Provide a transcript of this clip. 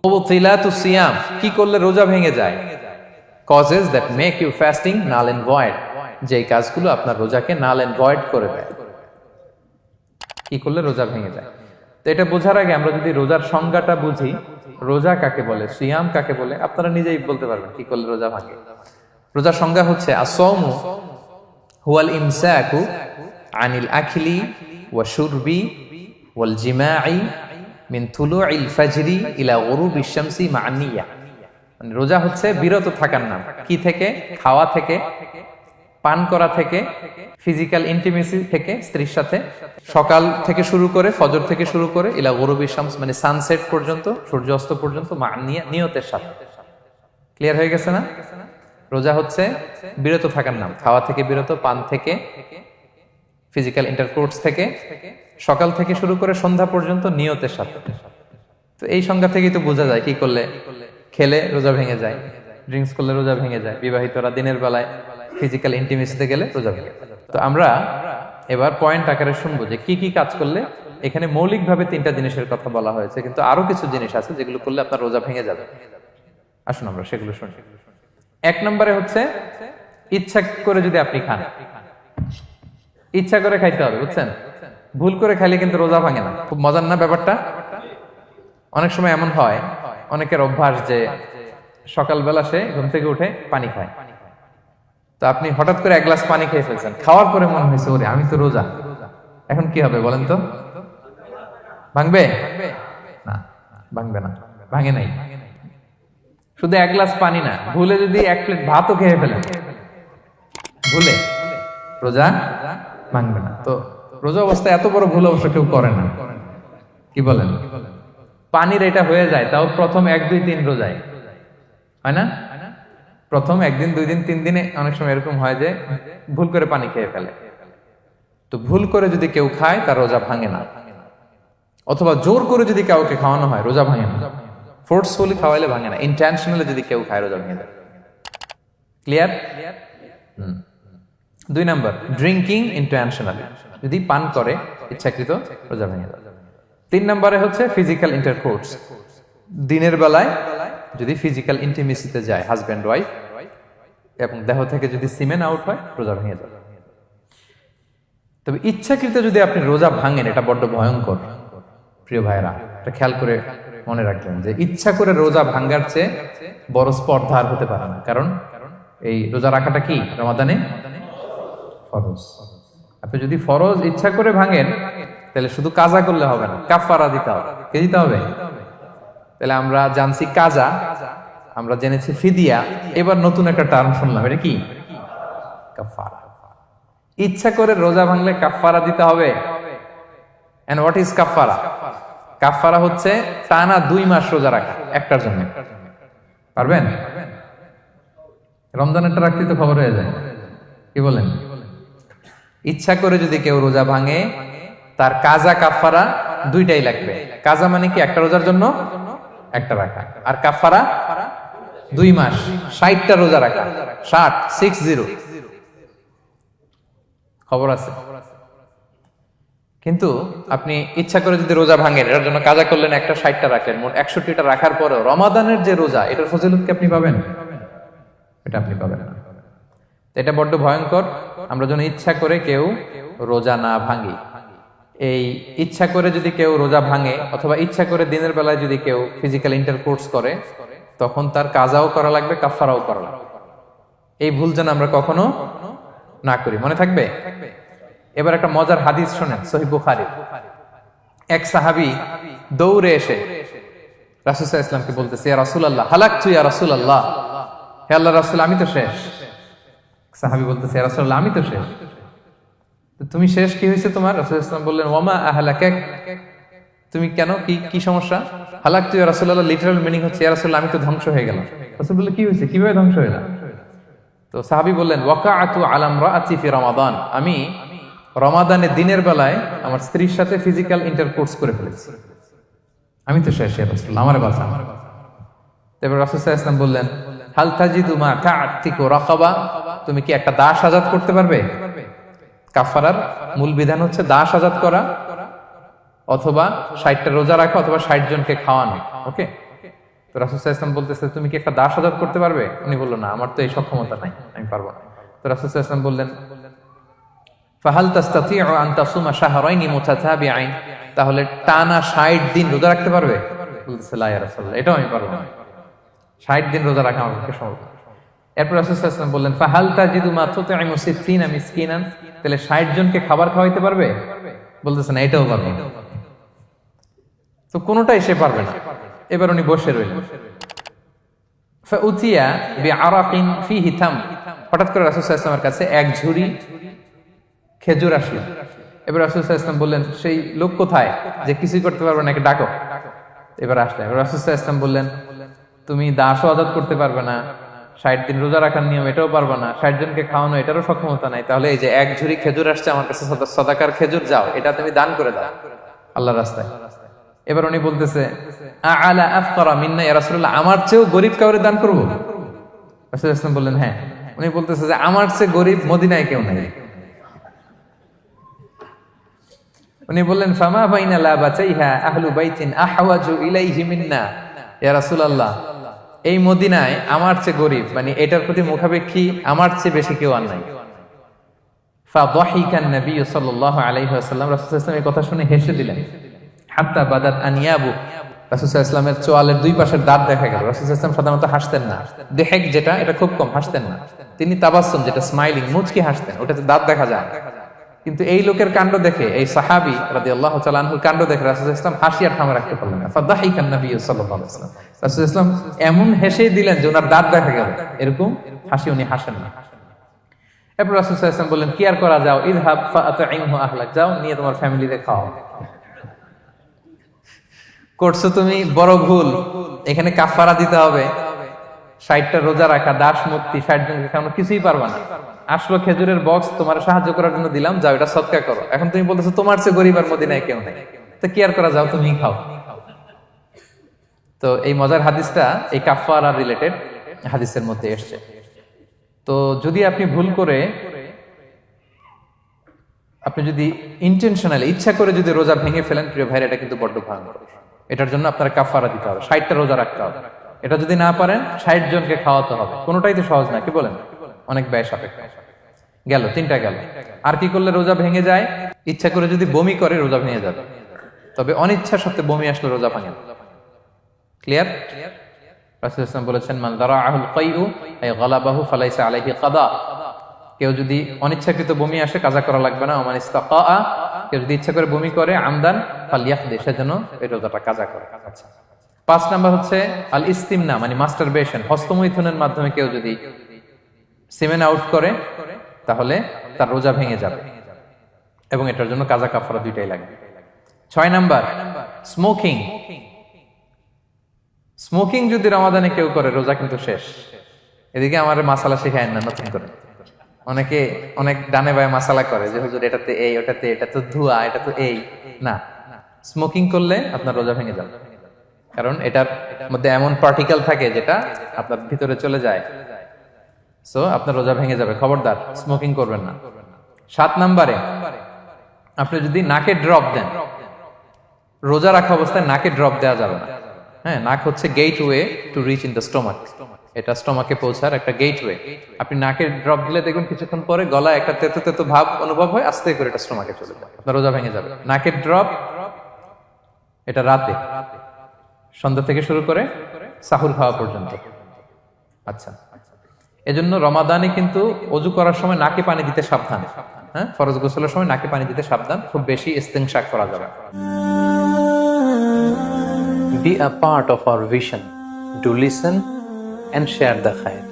মুবতিলাতুস সিয়াম, কি করলে রোজা ভেঙে যায়? Causes that make you fasting null and void, যে কাজগুলো আপনার রোজাকে নাল এন্ড ভয়েড করে দেয়। কি করলে রোজা ভেঙে যায়? তো এটা বোঝার আগে আমরা যদি রোজার সংজ্ঞাটা বুঝি, রোজা কাকে বলে, সিয়াম কাকে বলে, আপনারা নিজেই বলতে পারবেন কি করলে রোজা ভাঙে। রোজার সংজ্ঞা হচ্ছে আসওমু হুয়াল ইমসাকু আনিল আখলি ওয়া শুরবি ওয়াল জিমাই মিন তুলুইল ফাজরি ইলা গুরুবিশ শামসি মা নিয়া। মানে রোজা হচ্ছে বিরত থাকার নাম। কি থেকে? খাওয়া থেকে, পান করা থেকে, ফিজিক্যাল ইন্টিমেসি থেকে স্ত্রীর সাথে, সকাল থেকে শুরু করে, ফজর থেকে শুরু করে ইলা গুরুবিশ শামস মানে সানসেট পর্যন্ত, সূর্যাস্ত পর্যন্ত, মা নিয়া, নিয়তের সাথে। ক্লিয়ার হয়ে গেছে না? রোজা হচ্ছে বিরত থাকার নাম। খাওয়া থেকে বিরত, পান থেকে, ফিজিক্যাল ইন্টারকোর্স থেকে, সকাল থেকে শুরু করে সন্ধ্যা পর্যন্ত নিয়তের সাথে। তো এই সংজ্ঞা থেকেই তো বোঝা যায় কি করলে, খেলে রোজা ভেঙে যায়, ড্রিঙ্কস করলে রোজা ভেঙে যায়, বিবাহিতরা দিনের বেলায় ফিজিক্যাল ইন্টিমেসিতে গেলে রোজা ভেঙে যায়। তো আমরা এবার পয়েন্ট আকারে শুনবো যে কি কি কাজ করলে। এখানে মৌলিকভাবে 3টা জিনিসের কথা বলা হয়েছে, কিন্তু আরো কিছু জিনিস আছে যেগুলো করলে আপনার রোজা ভেঙে যাবে। আসুন আমরা সেগুলো শুনি। 1 নম্বরে হচ্ছে ইচ্ছা করে যদি আপনি খান, ইচ্ছা করে খাইতে হবে, বুঝছেন? ভুল করে খাইলে কিন্তু রোজা ভাঙে না। খুব মজার না ব্যাপারটা? অনেক সময় এমন হয়, অনেকের অভ্যাস যে সকালবেলা সে ঘুম থেকে উঠে পানি খায়। তো আপনি হঠাৎ করে 1 গ্লাস পানি খেয়ে ফেলছেন, খাওয়ার পরে মনে হয়েছে ওরে আমি তো রোজা, এখন কি হবে বলেন তো? ভাঙবে না? ভাঙবে না, ভাঙে নাই। শুধু 1 গ্লাস পানি না, ভুলে যদি 1 প্লেট ভাতও খেয়ে ফেলেন, ভুলে, রোজা ভাঙবে না। তো রোজা অবস্থায় এত বড় ভুল অবশ্য কেউ করে না, কি বলেন? পানির এটা হয়ে যায়, তাও প্রথম 1, 2, 3 রোজায় হয় না? প্রথম 1 দিন, 2 দিন, 3 দিনে অনেক সময় এরকম হয় যে ভুল করে পানি খেয়ে ফেলে। তো ভুল করে যদি কেউ খায় তার রোজা ভাঙে না। অথবা জোর করে যদি কাউকে খাওয়ানো হয় রোজা ভাঙে না। ফোর্সফুলি খাওয়াইলে ভাঙে না, ইন্টেনশনালি যদি কেউ খায় রোজা ভেঙে যায়। ক্লিয়ার? 2 নাম্বার, ড্রিঙ্কিং ইন্টেনশনালি, যদি পান করে ইচ্ছাকৃত, রোজা ভেঙে যায়। 3 নম্বরে হচ্ছে ফিজিক্যাল ইন্টারকোর্স, দিনের বেলায় যদি ফিজিক্যাল ইন্টিমেসিতে যায় হাজব্যান্ড ওয়াইফ এবং দেহ থেকে যদি সিমেন আউট হয় রোজা ভেঙে যায়। তবে ইচ্ছাকৃত যদি আপনি রোজা ভাঙেন, এটা বড্ড ভয়ঙ্কর প্রিয় ভাইরা। এটা খেয়াল করে মনে রাখবেন যে ইচ্ছা করে রোজা ভাঙ্গার চেয়ে বড় স্পর্ধা আর হতে পারে না। কারণ এই রোজা রাখাটা কি রমাদানে ফরজ। আপনি যদি ফরজ ইচ্ছা করে ভাঙেন তাহলে শুধু কাজা করলে হবে না, কাফারা দিতে হবে। কে দিতে হবে? তাহলে আমরা জানছি কাজা, আমরা জেনেছি ফিদিয়া, এবার নতুন একটা টার্ম শুনলাম, এটা কি? কাফারা। ইচ্ছা করে রোজা ভাঙলে কাফারা দিতে হবে। এন্ড হোয়াট ইজ কাফারা? কাফারা হচ্ছে টানা 2 মাস রোজা রাখা একটার জন্য। পারবেন? রমজানেরটা রাখতে তো খবর হয়ে যায়, কি বলেন? ইচ্ছা করে যদি কেউ রোজা ভাঙে তার কাজা কাফারা 2টাই লাগবে। কাজা মানে কি? একটা রোজার জন্য একটা রাখা, আর কাফারা 2 মাস 60টা রোজা রাখা। 60 খবর আছে। কিন্তু আপনি ইচ্ছা করে যদি রোজা ভাঙেন, এটার জন্য কাজা করলেন, একটা 60টা রাখলেন, মোট 61টা রাখার পরেও রমাদানের যে রোজা, এটার ফজিলত কি আপনি পাবেন? এটা আপনি পাবেন না। এটা বড্ড ভয়ঙ্কর। আমরা যেন ইচ্ছা করে কেউ রোজা না ভাঙি। এই ইচ্ছা করে যদি কেউ রোজা ভাঙে অথবা ইচ্ছা করে দিনের বেলায় যদি কেউ ফিজিক্যাল ইন্টারকোর্স করে, তখন তার কাজাও করা লাগবে, কাফারাও করা লাগবে। এই ভুল যেন আমরা কখনো না করি, মনে থাকবে। এবার একটা মজার হাদিস শোনেন, সহিহ বুখারী। এক সাহাবী দৌড়ে এসে রাসূল সাল্লাল্লাহু আলাইহি ওয়াসাল্লামকে বলতেছে, ইয়া রাসূলুল্লাহ হালাকতু ইয়া রাসূলুল্লাহ, হে আল্লাহর রাসূল আমি তো শেষ। সাহাবী বলতেছে, ইয়া রাসূলুল্লাহ আমি তো শেষ। তুমি শেষ, কি হয়েছে তোমার? রাসূল সাল্লাল্লাহু আলাইহি ওয়াসাল্লাম বললেন, ওয়ামা আহলাকাক, তুমি কেন, কি সমস্যা? হালাকতু ইয়া রাসূলুল্লাহ লিটারাল মিনিং হচ্ছে, ইয়া রাসূলুল্লাহ আমি তো ধ্বংস হয়ে গেলাম। রাসূল বললেন, কি হয়েছে, কিভাবে ধ্বংস হইলাম? তো সাহাবী বললেন, ওয়াকাআতু আলা ইমরাআতি ফি রমাদান, আমি রমাদানে দিনের বেলায় আমার স্ত্রীর সাথে ফিজিক্যাল ইন্টারকোর্স করে ফেলেছি, আমি তো শেষ, ইয়া রাসূলুল্লাহ আমারে বাঁচান। তারপর রাসূল সাল্লাল্লাহু আলাইহি ওয়াসাল্লাম বললেন, হাল তাজিদু মা তা'তিকু রাকাবা, তুমি কি একটা দাস আজাদ করতে পারবে? কাফারার মূল বিধান হচ্ছে দাস আজাদ করা অথবা 60টা রোজা রাখা অথবা 60 জনকে খাওয়ানো। ওকে, তো রাসূল সাল্লাল্লাহু আলাইহি ওয়াসাল্লাম বলতেছে, তুমি কি একটা দাস আজাদ করতে পারবে? উনি বলল, না, আমার তো এই সক্ষমতা নাই, আমি পারবো না। তো রাসূল সাল্লাল্লাহু আলাইহি ওয়াসাল্লাম বললেন, ফাহাল তাস্তাতিউ আন তাসুমা শাহরাইনি মুতাতাবিআইন, তাহলে টানা 60 দিন রোজা রাখতে পারবে? বলতেছে, লা ইয়া রাসূলুল্লাহ, এটাও আমি পারবো না, 60 দিন রোজা রাখা আমার পক্ষে সম্ভব না। এরপর রাসূল সাল্লাল্লাহু আলাইহি ওয়াসাল্লাম বললেন, ফাহাল তাজিদু মা তুতঈমু 60 মিসকিনান, তাহলে 60 জনকে খাবার খাওয়াইতে পারবে? বলতেছে, না, এটাও পারবো না। তো কোনোটাই সে পারবে না। এবার উনি বসে রইলেন। ফাউতিয়া বিআরাকিন ফিহি তাম, হঠাৎ করে রাসূল সাল্লাল্লাহু আলাইহি ওয়াসাল্লামের কাছে এক ঝুড়ি খেজুর আসলো। এবার রাসূল সাল্লাল্লাহু আলাইহি ওয়াসাল্লাম বললেন, সেই লোক কোথায় যে কিছুই করতে পারবে না, একে ডাকো। এবার আসলেন। এবার রাসূল সাল্লাল্লাহু আলাইহি ওয়াসাল্লাম বললেন, তুমি দাসও আজাদ করতে পারবে না, 60 দিন রোজা রাখার নিয়ম এটাও পারবে না, 60 জনকে খাওয়ানো এটারও সক্ষমতা নাই, তাহলে এই যে এক ঝুড়ি খেজুর আসছে আমার কাছে, সাদাকার খেজুর, যাও এটা তুমি দান করে দাও আল্লাহর রাস্তায়। এবার উনি বলতেছে, আলা আফকারা মিন্না ইয়া রাসূলুল্লাহ, আমার চেয়েও গরীব কাউরে দান করব? রাসূল সাল্লাল্লাহু আলাইহি ওয়াসাল্লাম বললেন, হ্যাঁ। উনি বলতেছে যে আমার চেয়ে গরীব মদিনায় কেউ নাই। উনি বললেন, ফামা বাইনা লাবাতাইহা আহলু বাইতিন আহওয়াজু ইলাইহি মিন্না ইয়া রাসূলুল্লাহ, এই মদিনায় আমার চেয়ে গরীব, মানে এটার প্রতি মুখাপেক্ষী আমার চেয়ে বেশি কেউ আর নাই। ফাদাহিকান নবী সাল্লাল্লাহু আলাইহি ওয়াসাল্লাম, রাসূল সাল্লাল্লাহু আলাইহি ওয়াসাল্লাম এই কথা শুনে হেসে দিলেন। হাত্তা বাদাত আনিয়াবু, রাসূল সাল্লাল্লাহু আলাইহি ওয়াসাল্লামের চোয়ালের দুই পাশের দাঁত দেখা গেল। রাসূল সাল্লাল্লাহু আলাইহি ওয়াসাল্লাম সাধারণত হাসতেন না, দেহেক যেটা এটা খুব কম হাসতেন না, তিনি তাবাসসুম যেটা স্মাইলিং মুচকি হাসতেন, ওটাতে দাঁত দেখা যায়। কিন্তু এই লোকের কাণ্ড দেখে, এই সাহাবী রাদিয়াল্লাহু তাআলা আনহুর কাণ্ড দেখে রাসূল সাল্লাল্লাহু আলাইহি ওয়াসাল্লাম হাসি আর থামে রাখতে পারলেন না। ফাদাহিকান নবী সাল্লাল্লাহু আলাইহি ওয়াসাল্লাম, রাসূল সাল্লাল্লাহু আলাইহি ওয়াসাল্লাম এমন হেসে দিলেন যে ওনার দাঁত দেখা গেল, এরকম হাসি উনি হাসেন না। এরপর রাসূল সাল্লাল্লাহু আলাইহি ওয়াসাল্লাম বললেন, কি আর করা, যাও, ইযহাব ফাআতঈমহু আহলাক, যাও নিয়ে তোমার ফ্যামিলিতে খাও। করছো তুমি বড় ভুল, এখানে কাফারা দিতে হবে, 60টা রোজা রাখা, দাস মুক্তি, 60 জনকে খাওয়ানো, কিছুই পারবা না। আসলো খেজুরের বক্স, তোমার সাহায্য করার জন্য দিলাম, যাও এটা সদকা করো। এখন তুমি বলতেছো তোমার চেয়ে গরীব আর মদিনায় কেউ নেই, তো কি আর করা, যাও তুমি খাও। তো এই মজার হাদিসটা এই কাফারা রিলেটেড হাদিসের মধ্যে এসেছে। তো যদি আপনি ভুল করে, আপনি যদি ইন্টেনশনালি ইচ্ছা করে যদি রোজা ভেঙে ফেলেন, প্রিয় ভাইরা, এটা কিন্তু বড্ড ভয়ঙ্কর। এটার জন্য আপনার কাফারা দিতে হবে, 60টা রোজা রাখতে হবে। এটা যদি না পারেন 60 জনকে খাওয়াতে হবে। কোনোটাই তো সহজ না, কি বলেন? অনেক ব্যয় সাপেক্ষ। গেল 3টা গেল। আর কি করলে রোজা ভেঙে যায়? ইচ্ছা করে যদি বমি করে রোজা ভেঙে যাবে, তবে অনিচ্ছা সত্ত্বে বমি আসলে রোজা ভাঙে। ক্লিয়ার? রাসূল সাল্লাল্লাহু আলাইহি ওয়াসাল্লাম বলেছেন, মান দারাআহুল কাইউ আই গালাবাহু ফালাইসা আলাইহি কাদা, কেউ যদি অনিচ্ছাকৃত বমি আসে কাজা করা লাগবে না। ওমান ইস্তাকা, কেউ যদি ইচ্ছা করে বমি করে আমদান ফালিয়াকদি, সেজন্য এই রোজাটা কাজা করে। আচ্ছা, 5 নাম্বার হচ্ছে আল ইস্তিমনা, মানে মাস্টারবেশন, হস্তমৈথুনের মাধ্যমে কেউ যদি সিমেন আউট করে তাহলে তার রোজা ভেঙে যাবে, এবং এটার জন্য কাজা কাফারা দুইটাই লাগবে। 6 নাম্বার স্মোকিং। স্মোকিং যদি রমাদানে কেউ করে, রোজা কিন্তু শেষ। এদিকে আমার মাসালা শেখায় না নতুন করে, অনেকে অনেক ডানে বায়ে মাসালা করে যে হুজুর এটাতে এই, ওটাতে, এটা তো ধোঁয়া, এটা তো এই না। স্মোকিং করলে আপনার রোজা ভেঙে যাবে, কারণ এটার মধ্যে এমন পার্টিকেল থাকে যেটা আপনার ভিতরে চলে যায়, সো আপনার রোজা ভেঙে যাবে। খবরদার স্মোকিং করবেন না। 7 নাম্বারে আপনি যদি নাকে ড্রপ দেন, রোজা রাখা অবস্থায় নাকে ড্রপ দেওয়া যাবে না। হ্যাঁ, নাক হচ্ছে gateway to reach in the stomach, এটা স্টোমাকে পৌঁছার একটা গেটওয়ে। আপনি নাকে ড্রপ দিলে দেখুন কিছুক্ষণ পরে গলায় একটা তেতো তেতো ভাব অনুভব হয়, আস্তে করে এটা স্টোমাকে চলে যায়, আপনার রোজা ভেঙে যাবে। নাকের ড্রপ এটা রাতে, সন্ধ্যা থেকে শুরু করে সাহুর খাওয়া পর্যন্ত। আচ্ছা, এজন্য রমাদানে কিন্তু অজু করার সময় নাকে পানি দিতে সাবধান। হ্যাঁ, ফরজ গোসলের সময় নাকে পানি দিতে সাবধান, খুব বেশি ইস্তিনশাক করা যাবে। Be a part of our vision. Do listen and share the khair.